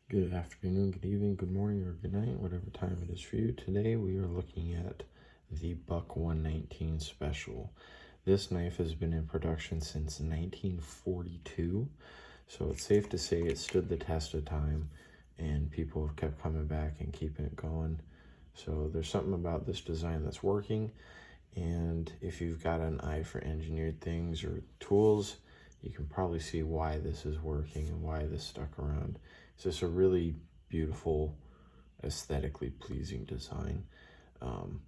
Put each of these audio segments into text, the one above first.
Good afternoon, good evening, good morning, or good night, whatever time it is for you. Today we are looking at the Buck 119 Special. This knife has been in production since 1942, so it's safe to say it stood the test of time, and people have kept coming back and keeping it going. So there's something about this design that's working, and if you've got an eye for engineered things or tools, you can probably see why this is working and why this stuck around. It's just a really beautiful, aesthetically pleasing design.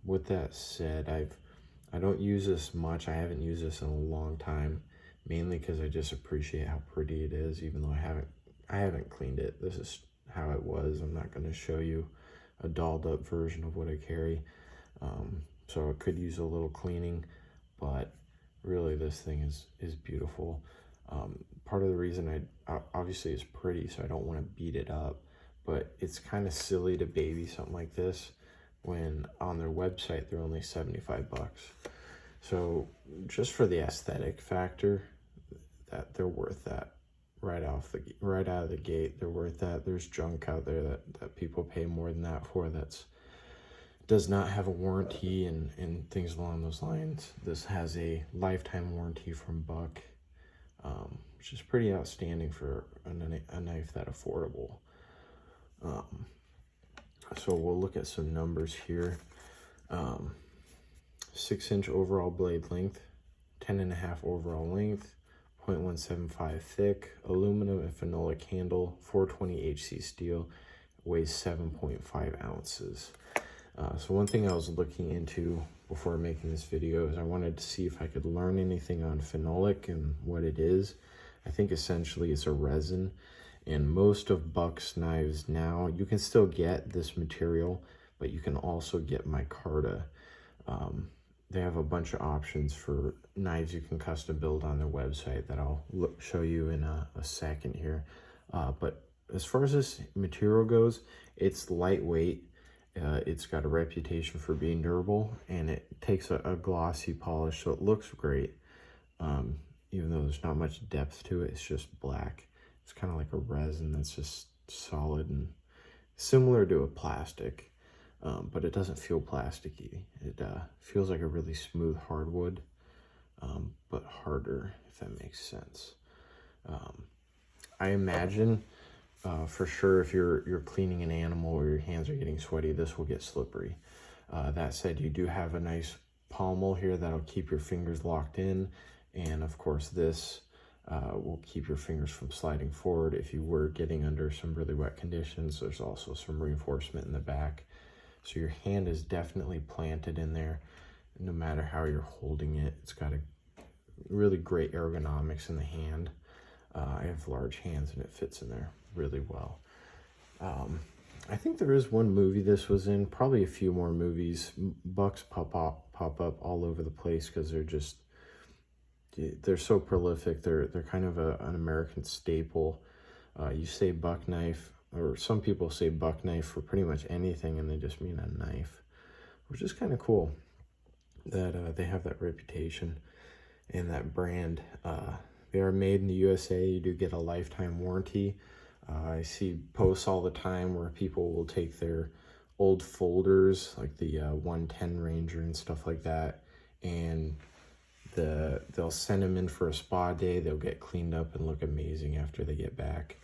With that said, I don't use this much. I haven't used this in a long time, mainly because I just appreciate how pretty it is, even though I haven't cleaned it. This is how it was. I'm not going to show you a dolled up version of what I carry. So it could use a little cleaning, but really this thing is beautiful. Part of the reason obviously it's pretty, so I don't want to beat it up, but it's kind of silly to baby something like this when on their website they're only 75 bucks. So just for the aesthetic factor, that they're worth that right out of the gate. They're worth that. There's junk out there that people pay more than that for, that's does not have a warranty and things along those lines. This has a lifetime warranty from Buck, which is pretty outstanding for a knife that affordable. So we'll look at some numbers here. 6-inch overall blade length, 10.5 overall length, 0.175 thick, aluminum and phenolic handle, 420 HC steel, weighs 7.5 ounces. So one thing I was looking into before making this video is I wanted to see if I could learn anything on phenolic and what it is. I think essentially it's a resin, and most of Buck's knives now, you can still get this material, but you can also get micarta. They have a bunch of options for knives you can custom build on their website that I'll show you in a second here. But as far as this material goes, it's lightweight. It's got a reputation for being durable, and it takes a glossy polish, so it looks great. Even though there's not much depth to it, it's just black. It's kind of like a resin that's just solid and similar to a plastic, but it doesn't feel plasticky. It feels like a really smooth hardwood, but harder, if that makes sense. I imagine for sure if you're cleaning an animal or your hands are getting sweaty, this will get slippery. That said, you do have a nice pommel here that'll keep your fingers locked in, and of course this will keep your fingers from sliding forward if you were getting under some really wet conditions. There's also some reinforcement in the back, so your hand is definitely planted in there no matter how you're holding it. It's got a really great ergonomics in the hand. I have large hands and it fits in there really well. I think there is one movie this was in, probably a few more movies. Bucks pop up all over the place because they're so prolific. They're kind of an American staple. You say buck knife, or some people say buck knife for pretty much anything, and they just mean a knife, which is kind of cool that they have that reputation and that brand. They are made in the USA. You do get a lifetime warranty. I see posts all the time where people will take their old folders, like the 110 Ranger and stuff like that, and they'll send them in for a spa day. They'll get cleaned up and look amazing after they get back.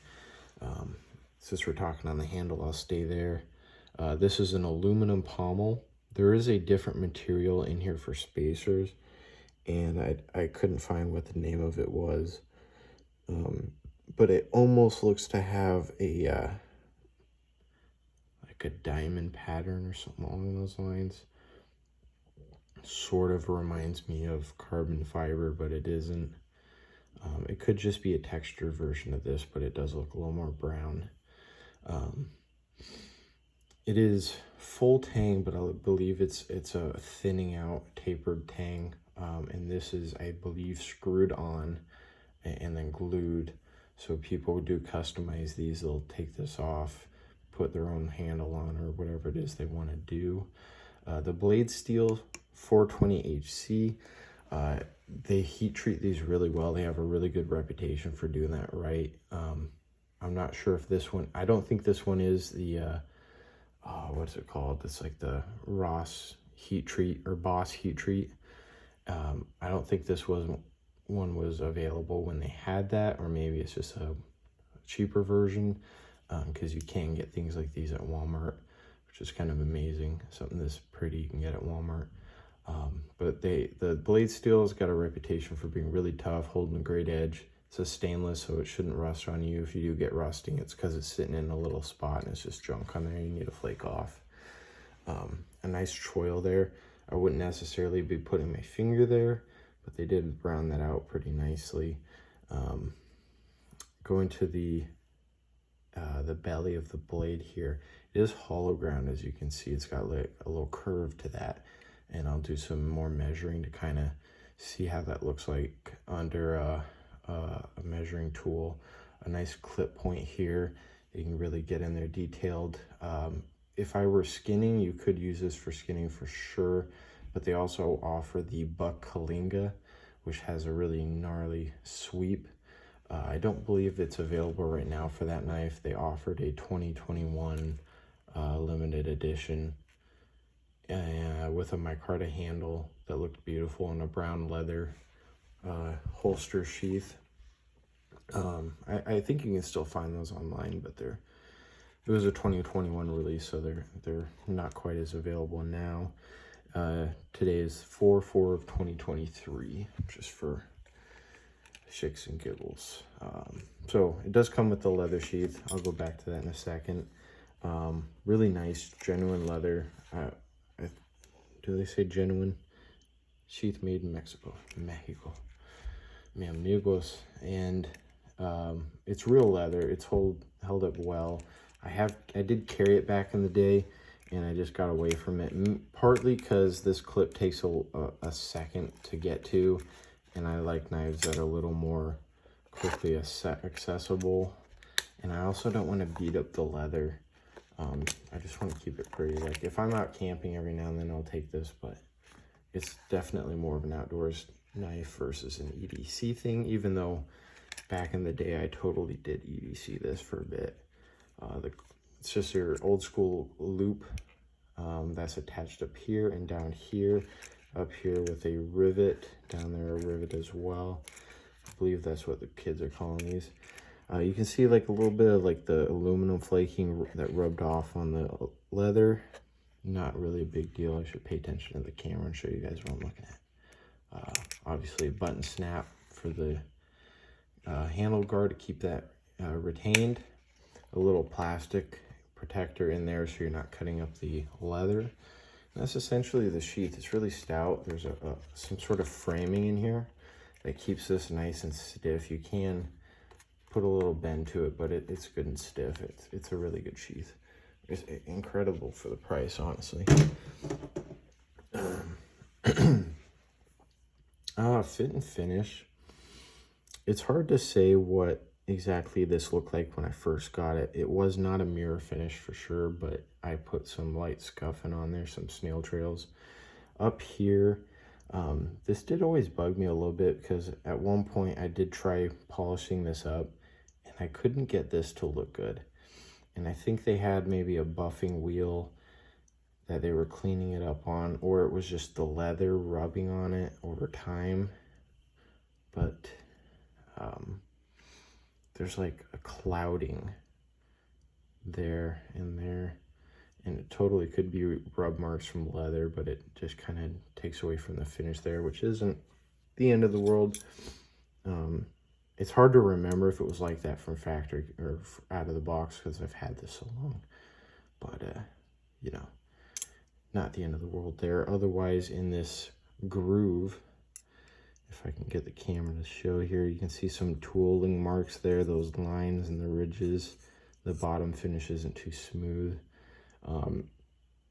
Since we're talking on the handle, I'll stay there. This is an aluminum pommel. There is a different material in here for spacers, and I couldn't find what the name of it was. But it almost looks to have a like a diamond pattern or something along those lines. Sort of reminds me of carbon fiber, but it isn't. It could just be a texture version of this, but it does look a little more brown. It is full tang, but I believe it's a thinning out, tapered tang. And this is, I believe, screwed on and then glued. So people do customize these. They'll take this off, put their own handle on, or whatever it is they want to do. The blade steel 420 HC. They heat treat these really well. They have a really good reputation for doing that right. I'm not sure if this one, I don't think this one is the, what's it called? It's like the Ross heat treat or Boss heat treat. I don't think this one was available when they had that, or maybe it's just a cheaper version, because you can get things like these at Walmart, which is kind of amazing. Something this pretty you can get at Walmart. But the blade steel has got a reputation for being really tough, holding a great edge. It's a stainless, so it shouldn't rust on you. If you do get rusting, it's because it's sitting in a little spot and it's just junk on there. You need to flake off. A nice choil there. I wouldn't necessarily be putting my finger there, but they did round that out pretty nicely. Going to the belly of the blade here, it is hollow ground. As you can see, it's got like a little curve to that, and I'll do some more measuring to kind of see how that looks like under a measuring tool. A nice clip point here, you can really get in there detailed. If I were skinning, you could use this for skinning for sure, but they also offer the Buck Kalinga, which has a really gnarly sweep. I don't believe it's available right now for that knife. They offered a 2021 limited edition with a micarta handle that looked beautiful and a brown leather holster sheath. I think you can still find those online, but it was a 2021 release, so they're not quite as available now. Today is 4/4 of 2023, just for shits and giggles. So it does come with the leather sheath. I'll go back to that in a second. Really nice, genuine leather. Do they say genuine? Sheath made in Mexico. Mi amigos. And it's real leather. It's held up well. I did carry it back in the day, and I just got away from it, partly because this clip takes a second to get to, and I like knives that are a little more quickly accessible, and I also don't want to beat up the leather. I just want to keep it pretty. Like, if I'm out camping every now and then, I'll take this, but it's definitely more of an outdoors knife versus an EDC thing, even though back in the day I totally did EDC this for a bit. It's just your old school loop that's attached up here and down here, up here with a rivet, down there a rivet as well. I believe that's what the kids are calling these. You can see like a little bit of like the aluminum flaking that rubbed off on the leather. Not really a big deal. I should pay attention to the camera and show you guys what I'm looking at. Obviously a button snap for the handle guard to keep that retained. A little plastic protector in there so you're not cutting up the leather. And that's essentially the sheath. It's really stout. There's some sort of framing in here that keeps this nice and stiff. You can put a little bend to it, but it's good and stiff. It's a really good sheath. It's incredible for the price, honestly. Fit and finish. It's hard to say what exactly this looked like when I first got it. It was not a mirror finish for sure, but I put some light scuffing on there, some snail trails. Up here, this did always bug me a little bit because at one point I did try polishing this up and I couldn't get this to look good. And I think they had maybe a buffing wheel that they were cleaning it up on, or it was just the leather rubbing on it over time. But there's like a clouding there and there, and it totally could be rub marks from leather, but it just kind of takes away from the finish there, which isn't the end of the world. It's hard to remember if it was like that from factory or out of the box because I've had this so long, but you know, not the end of the world there. Otherwise, in this groove, if I can get the camera to show here, you can see some tooling marks there, those lines and the ridges. The bottom finish isn't too smooth.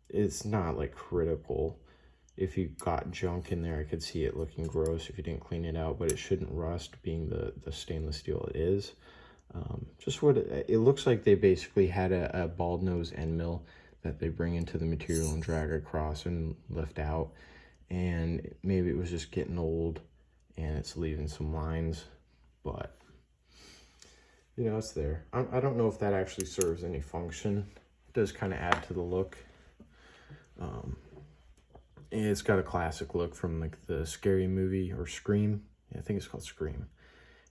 It's not like critical. If you got junk in there, I could see it looking gross if you didn't clean it out, but it shouldn't rust being the stainless steel it is. Just what it looks like, they basically had a bald nose end mill that they bring into the material and drag across and lift out. And maybe it was just getting old and it's leaving some lines, but you know, it's there. I don't know if that actually serves any function. It does kind of add to the look. It's got a classic look from like the Scary Movie or Scream. Yeah, I think it's called Scream.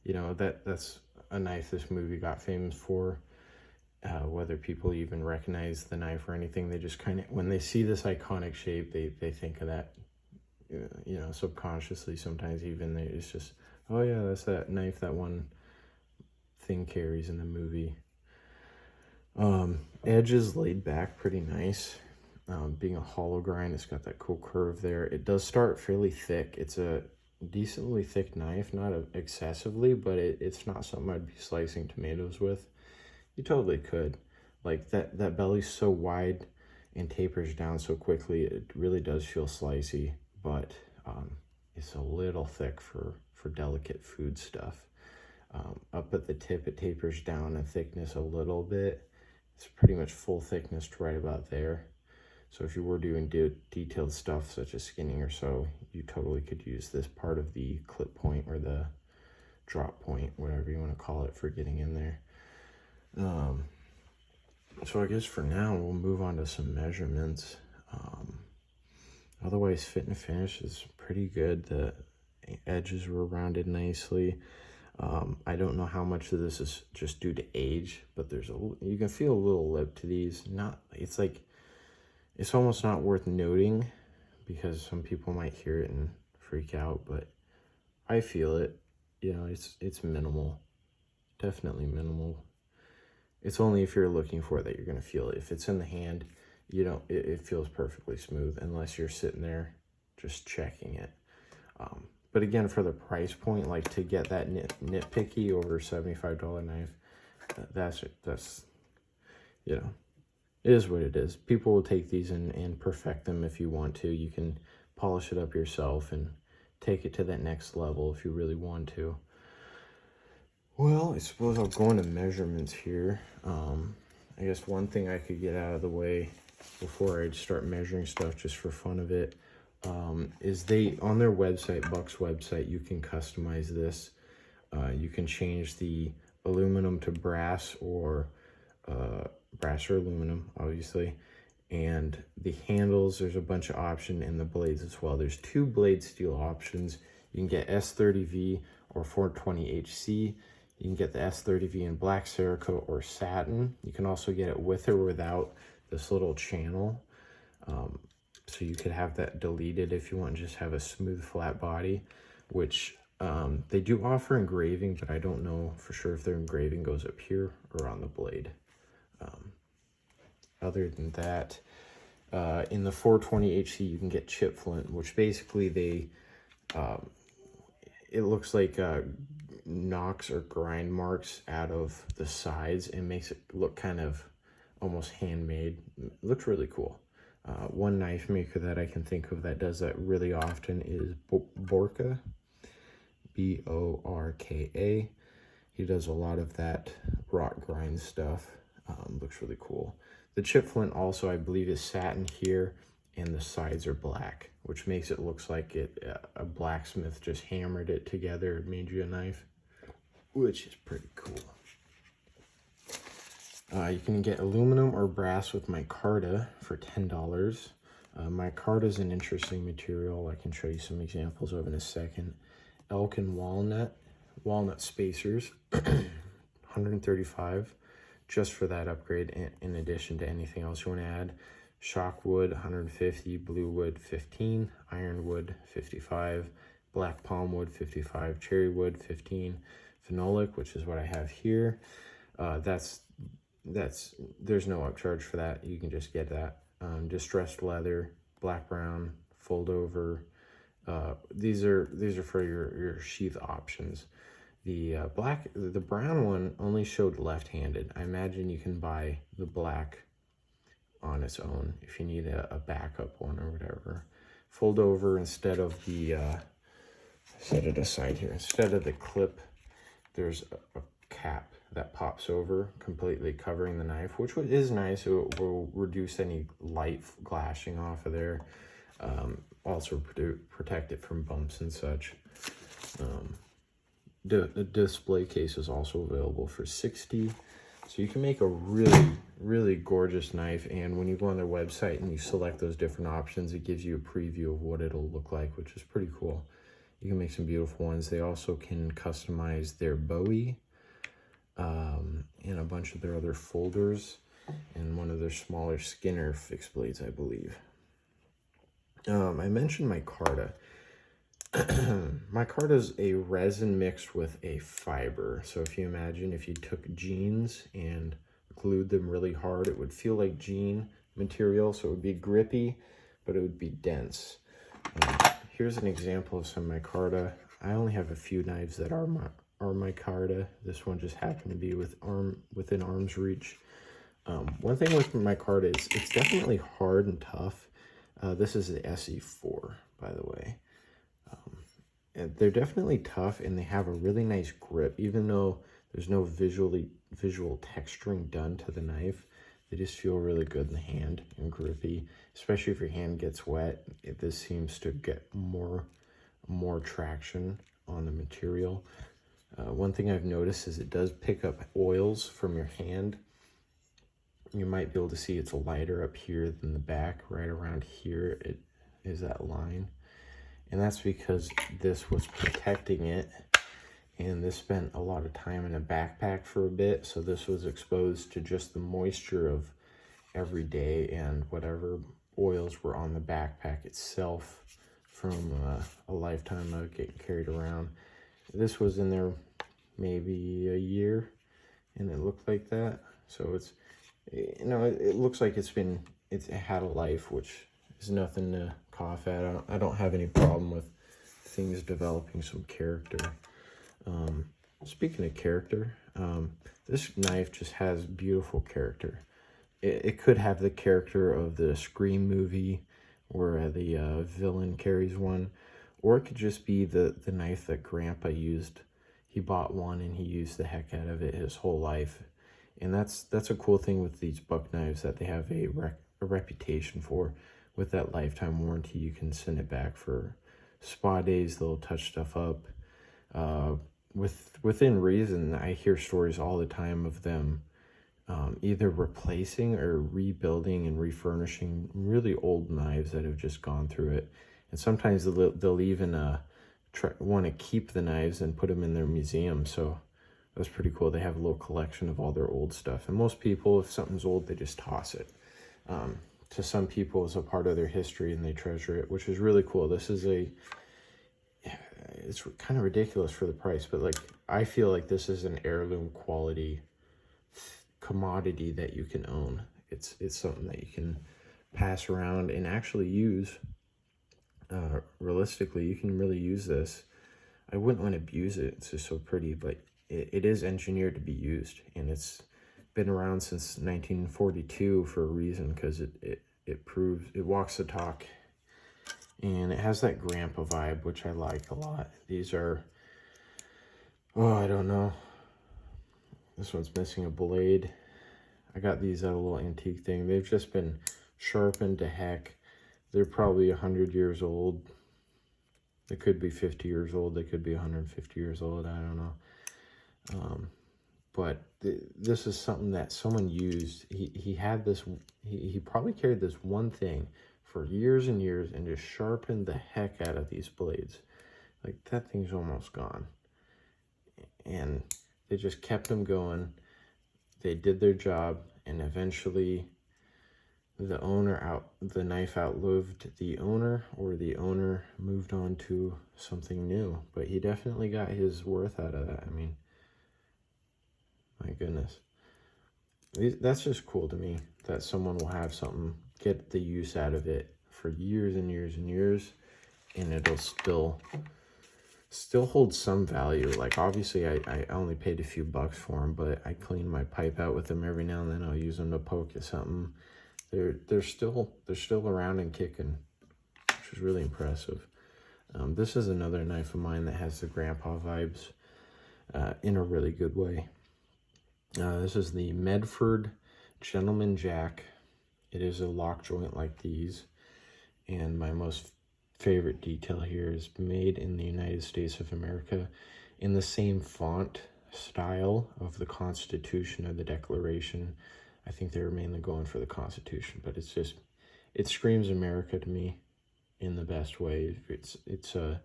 You know, that's a knife this movie got famous for. Whether people even recognize the knife or anything, they just kind of, when they see this iconic shape, they think of that, you know, subconsciously sometimes even. It's just, oh yeah, that's that knife that one thing carries in the movie. Edge is laid back pretty nice. Being a hollow grind, it's got that cool curve there. It does start fairly thick. It's a decently thick knife, not excessively, but it's not something I'd be slicing tomatoes with. You totally could. Like that belly's so wide and tapers down so quickly, it really does feel slicey, but it's a little thick for delicate food stuff. Up at the tip, it tapers down in thickness a little bit. It's pretty much full thickness to right about there. So if you were doing detailed stuff such as skinning or so, you totally could use this part of the clip point or the drop point, whatever you want to call it, for getting in there. So I guess for now, we'll move on to some measurements. Otherwise, fit and finish is pretty good. The edges were rounded nicely. I don't know how much of this is just due to age, but you can feel a little lip to these. It's almost not worth noting because some people might hear it and freak out, but I feel it. You know, it's minimal, definitely minimal. It's only if you're looking for it that you're gonna feel it. If it's in the hand, you know, it feels perfectly smooth unless you're sitting there just checking it. But again, for the price point, like to get that nitpicky over $75 knife, that's you know, it is what it is. People will take these and perfect them if you want to. You can polish it up yourself and take it to that next level if you really want to. Well, I suppose I'll go into measurements here. I guess one thing I could get out of the way before I start measuring stuff just for fun of it, is on their website, Buck's website, you can customize this. You can change the aluminum to brass or aluminum, obviously. And the handles, there's a bunch of options in the blades as well. There's 2 blade steel options. You can get S30V or 420HC. You can get the S30V in black Cerakote or satin. You can also get it with or without this little channel. So you could have that deleted if you want to just have a smooth flat body, which they do offer engraving, but I don't know for sure if their engraving goes up here or on the blade. Other than that, in the 420HC, you can get chip flint, which basically it looks like knocks or grind marks out of the sides and makes it look kind of almost handmade. It looks really cool. One knife maker that I can think of that does that really often is Borka, B-O-R-K-A. He does a lot of that rock grind stuff. Looks really cool. The chip flint also, I believe, is satin here, and the sides are black, which makes it look like a blacksmith just hammered it together and made you a knife, which is pretty cool. You can get aluminum or brass with micarta for $10. Micarta is an interesting material. I can show you some examples of in a second. Elk and walnut spacers, $135 just for that upgrade, in addition to anything else you want to add. Shockwood, $150, bluewood, $15, ironwood, $55, black palmwood, $55, cherrywood, $15, phenolic, which is what I have here. There's no upcharge for that. You can just get that. Distressed leather, black brown, fold over. These are for your sheath options. The brown one only showed left-handed. I imagine you can buy the black on its own if you need a backup one or whatever. Fold over instead of the set it aside here. Instead of the clip, there's a cap that pops over, completely covering the knife, which is nice. It will reduce any light glashing off of there. Also protect it from bumps and such. The display case is also available for $60. So you can make a really, really gorgeous knife. And when you go on their website and you select those different options, it gives you a preview of what it'll look like, which is pretty cool. You can make some beautiful ones. They also can customize their Bowie and a bunch of their other folders and one of their smaller Skinner fixed blades, I believe. I mentioned micarta. Micarta is a resin mixed with a fiber. So if you imagine if you took jeans and glued them really hard, it would feel like jean material. So it would be grippy, but it would be dense. Here's an example of some micarta. I only have a few knives that are micarta. This one just happened to be within arm's reach. One thing with micarta is it's definitely hard and tough. This is the SE4, by the way. And they're definitely tough, and they have a really nice grip. Even though there's no visual texturing done to the knife, they just feel really good in the hand and grippy. Especially if your hand gets wet, this seems to get more traction on the material. One thing I've noticed is it does pick up oils from your hand. You might be able to see it's lighter up here than the back. Right around here, it is that line. And that's because this was protecting it. And this spent a lot of time in a backpack for a bit. So this was exposed to just the moisture of every day and whatever oils were on the backpack itself from a lifetime of getting carried around. This was in there maybe a year and it looked like that. So it's, you know, it looks like it's had a life, which is nothing to cough at. I don't have any problem with things developing some character. Speaking of character, this knife just has beautiful character. It could have the character of the Scream movie where the villain carries one, or it could just be the knife that Grandpa used. He bought one and he used the heck out of it his whole life. And that's a cool thing with these buck knives, that they have a reputation for. With that lifetime warranty, you can send it back for spa days. They'll touch stuff up. Within reason, I hear stories all the time of them either replacing or rebuilding and refurnishing really old knives that have just gone through it. And sometimes they'll even want to keep the knives and put them in their museum. So that's pretty cool. They have a little collection of all their old stuff. And most people, if something's old, they just toss it. To some people, it's a part of their history and they treasure it, which is really cool. This is it's kind of ridiculous for the price, but like, I feel like this is an heirloom quality commodity that you can own. It's something that you can pass around and actually use. Realistically, you can really use this. I wouldn't want to abuse it. It's just so pretty, but it is engineered to be used, and it's been around since 1942 for a reason, because it walks the talk, and it has that Grandpa vibe, which I like a lot. These are, oh, I don't know. This one's missing a blade. I got these at a little antique thing. They've just been sharpened to heck. They're probably 100 years old. They could be 50 years old. They could be 150 years old. I don't know. But this is something that someone used. He had this, he probably carried this one thing for years and years and just sharpened the heck out of these blades. Like, that thing's almost gone. And they just kept them going. They did their job, and eventually the knife outlived the owner, or the owner moved on to something new. But he definitely got his worth out of that. I mean, my goodness. That's just cool to me, that someone will have something, get the use out of it for years and years and years, and it'll still hold some value. Like, obviously, I only paid a few bucks for them, but I clean my pipe out with them every now and then. I'll use them to poke at something. They're still around and kicking, which is really impressive. This is another knife of mine that has the Grandpa vibes in a really good way. This is the Medford Gentleman Jack. It is a lock joint like these. And my most favorite detail here is made in the United States of America. in the same font style of the Constitution or the Declaration. I think they were mainly going for the Constitution, but it's just, it screams America to me in the best way. It's a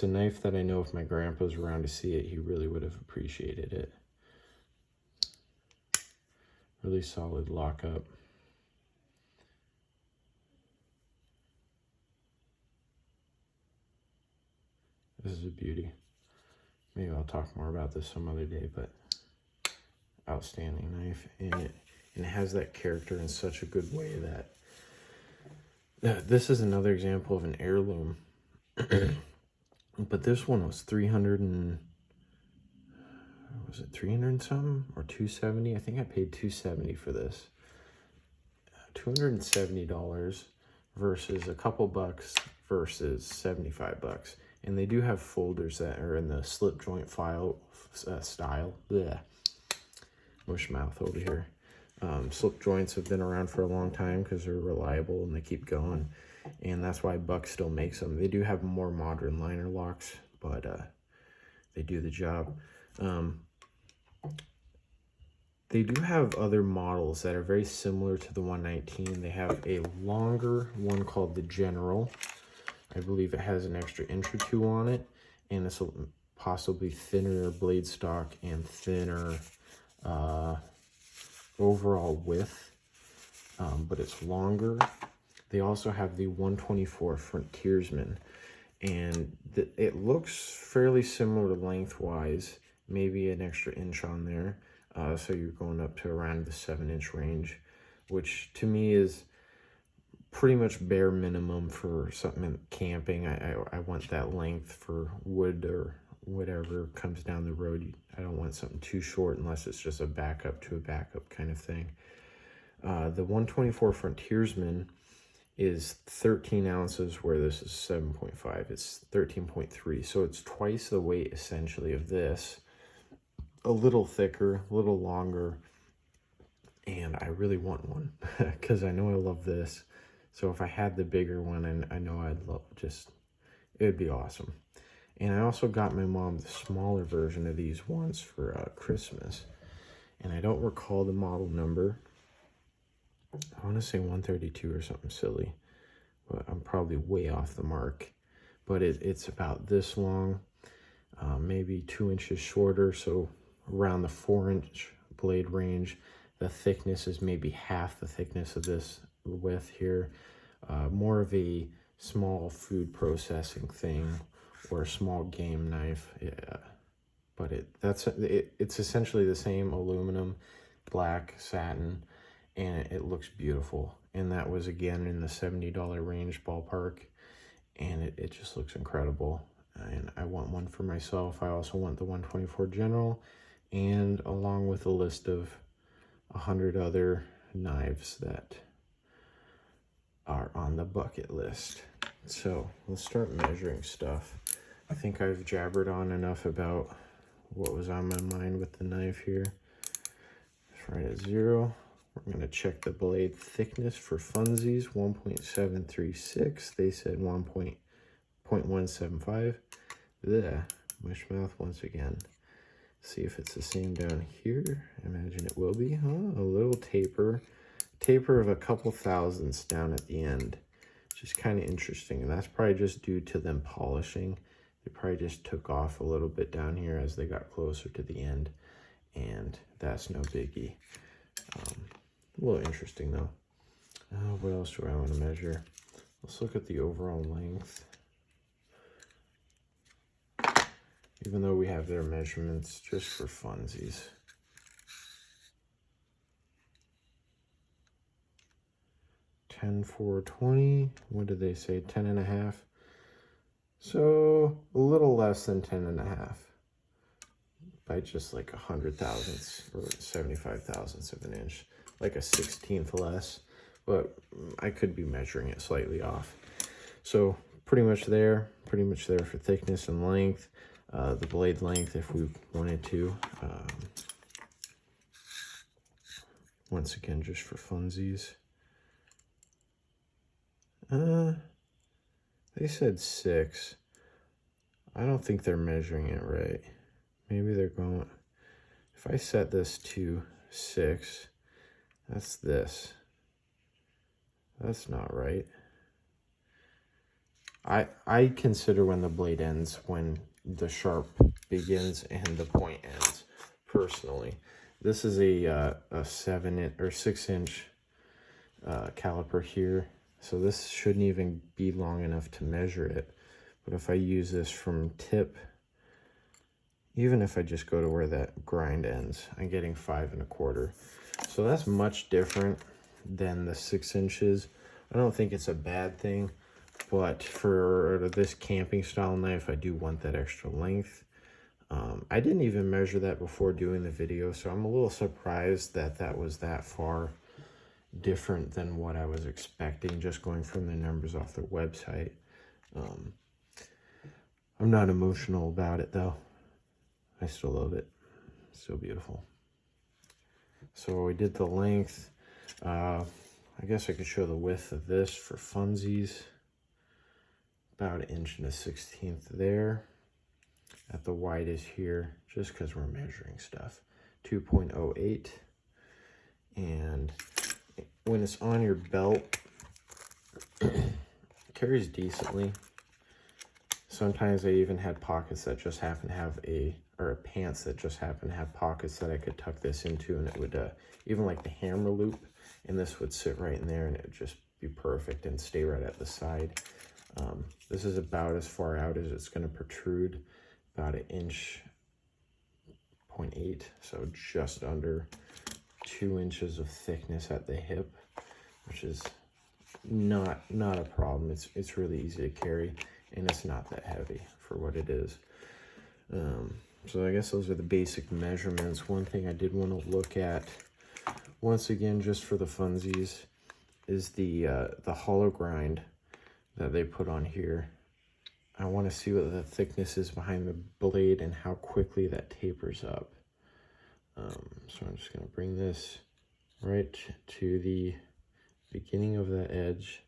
knife that I know if my grandpa was around to see it, he really would have appreciated it. Really solid lockup. This is a beauty. Maybe I'll talk more about this some other day, but outstanding knife. And it has that character in such a good way that this is another example of an heirloom. But this one was 300 and, was it 300 and something or 270? I think I paid 270 for this. $270 versus a couple bucks versus 75 bucks. And they do have folders that are in the slip joint file style. Blech. Mush mouth over here. Slip joints have been around for a long time because they're reliable and they keep going. And that's why Buck still makes them. They do have more modern liner locks, but they do the job. They do have other models that are very similar to the 119. They have a longer one called the General. I believe it has an extra inch or two on it, and it's possibly thinner blade stock and thinner overall width, but it's longer. They also have the 124 Frontiersman, and it looks fairly similar lengthwise, maybe an extra inch on there. So you're going up to around the 7-inch range, which to me is pretty much bare minimum for something in camping. I want that length for wood or whatever comes down the road. I don't want something too short unless it's just a backup to a backup kind of thing. The 124 Frontiersman is 13 ounces where this is 7.5. It's 13.3, so it's twice the weight essentially of this. A little thicker, a little longer, and I really want one because I know I love this. So if I had the bigger one, and I know I'd love, just, it would be awesome. And I also got my mom the smaller version of these once for Christmas, and I don't recall the model number. I want to say 132 or something silly, but I'm probably way off the mark. But it's about this long, maybe 2 inches shorter, so around the 4-inch blade range. The thickness is maybe half the thickness of this width here. More of a small food processing thing or a small game knife. Yeah. But it's essentially the same aluminum, black satin, and it looks beautiful. And that was again in the $70 range ballpark, and it just looks incredible. And I want one for myself. I also want the 124 General, and along with a list of 100 other knives that are on the bucket list. So let's start measuring stuff. I think I've jabbered on enough about what was on my mind with the knife here. It's right at 0. We're going to check the blade thickness for funsies, 1.736. They said 1.175. Blech, mush mouth once again. See if it's the same down here. I imagine it will be. Oh, a little taper of a couple thousandths down at the end, which is kind of interesting. And that's probably just due to them polishing. They probably just took off a little bit down here as they got closer to the end, and that's no biggie. A little interesting though. What else do I want to measure? Let's look at the overall length. Even though we have their measurements just for funsies. 10/4/20. What did they say? 10.5. So a little less than 10.5 by just like 100 thousandths or 75 thousandths of an inch, like a 16th less. But I could be measuring it slightly off. So pretty much there for thickness and length. The blade length, if we wanted to. Once again, just for funsies. They said 6. I don't think they're measuring it right. Maybe they're going, if I set this to 6, that's this. That's not right. I consider when the blade ends when the sharp begins and the point ends, personally. This is a 6-inch caliper here, so this shouldn't even be long enough to measure it. But if I use this from tip, even if I just go to where that grind ends, I'm getting 5 1/4. So that's much different than the 6 inches. I don't think it's a bad thing, but for this camping style knife, I do want that extra length. I didn't even measure that before doing the video, so I'm a little surprised that that was that far different than what I was expecting, just going from the numbers off their website. I'm not emotional about it though. I still love it. It's so beautiful. So we did the length. I guess I could show the width of this for funsies. About 1 1/16 there. At the widest here, just because we're measuring stuff, 2.08. And when it's on your belt, it carries decently. Sometimes I even had pockets that just happen to have pants that just happen to have pockets that I could tuck this into, and it would, even like the hammer loop, and this would sit right in there, and it would just be perfect and stay right at the side. This is about as far out as it's going to protrude, about 1.8 inches, so just under 2 inches of thickness at the hip, which is not a problem. It's really easy to carry, and it's not that heavy for what it is. So I guess those are the basic measurements. One thing I did want to look at, once again, just for the funsies, is the hollow grind that they put on here. I want to see what the thickness is behind the blade and how quickly that tapers up. So I'm just going to bring this right to the beginning of the edge.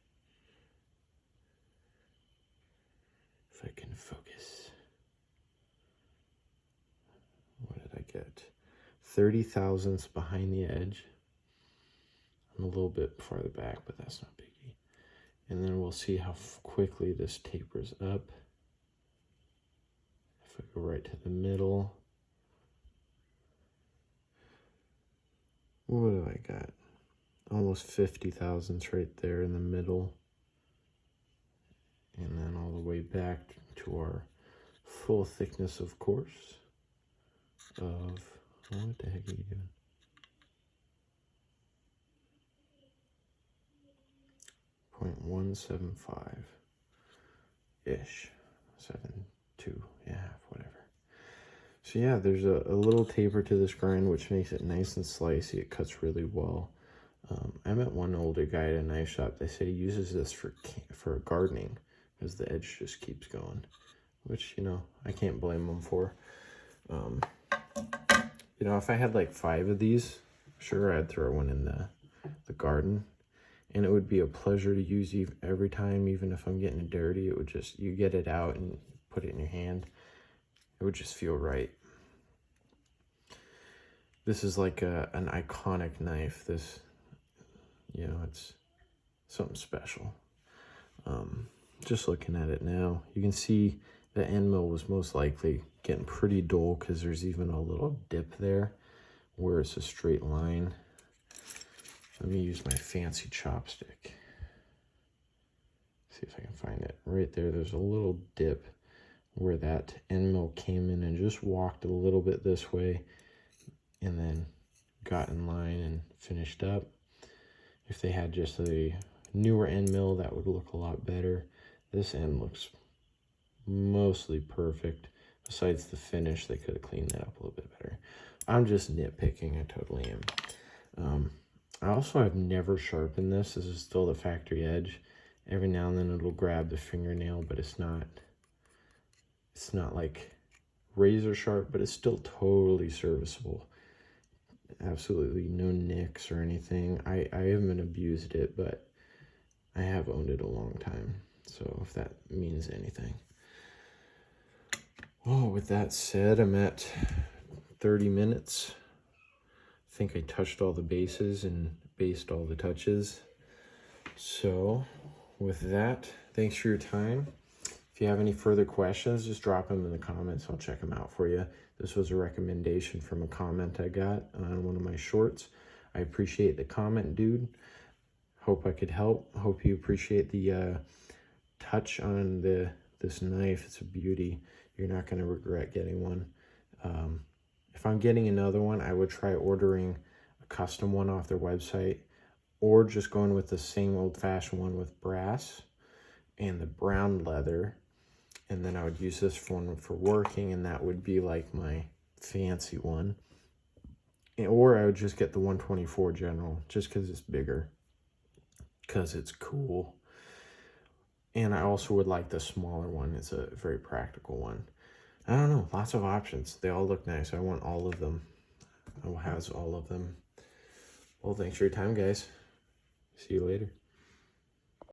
If I can focus. What did I get? 30 thousandths behind the edge. I'm a little bit farther back, but that's not biggie. And then we'll see how quickly this tapers up. If I go right to the middle. What do I got? Almost 50 thousandths right there in the middle. And then all the way back to our full thickness, of course, of, what the heck are you doing? 0.175-ish, 7.2, yeah, whatever. So yeah, there's a little taper to this grind, which makes it nice and slicey. It cuts really well. I met one older guy at a knife shop. They say he uses this for gardening, because the edge just keeps going, which, you know, I can't blame him for. You know, if I had like 5 of these, sure, I'd throw one in the garden, and it would be a pleasure to use every time, even if I'm getting it dirty. It would just, you get it out and put it in your hand, it would just feel right. This is like an iconic knife. This, you know, it's something special. Just looking at it now, you can see the end mill was most likely getting pretty dull, because there's even a little dip there where it's a straight line. Let me use my fancy chopstick. See if I can find it. Right there, there's a little dip where that end mill came in and just walked a little bit this way and then got in line and finished up. If they had just a newer end mill, that would look a lot better. This end looks mostly perfect. Besides the finish, they could have cleaned that up a little bit better. I'm just nitpicking, I totally am. I also have never sharpened this. This is still the factory edge. Every now and then it'll grab the fingernail, but it's not like razor sharp, but it's still totally serviceable. Absolutely no nicks or anything. I haven't abused it, but I have owned it a long time, so if that means anything. Oh, with that said, I'm at 30 minutes. I think I touched all the bases and based all the touches. So with that, thanks for your time. If you have any further questions, just drop them in the comments. I'll check them out for you. This was a recommendation from a comment I got on one of my shorts. I appreciate the comment, dude. Hope I could help. Hope you appreciate the touch on this knife. It's a beauty. You're not going to regret getting one. If I'm getting another one, I would try ordering a custom one off their website, or just going with the same old-fashioned one with brass and the brown leather. And then I would use this one for working, and that would be like my fancy one. Or I would just get the 124 General, just because it's bigger, because it's cool. And I also would like the smaller one. It's a very practical one. I don't know, lots of options. They all look nice. I want all of them. I will have all of them. Well, thanks for your time, guys. See you later.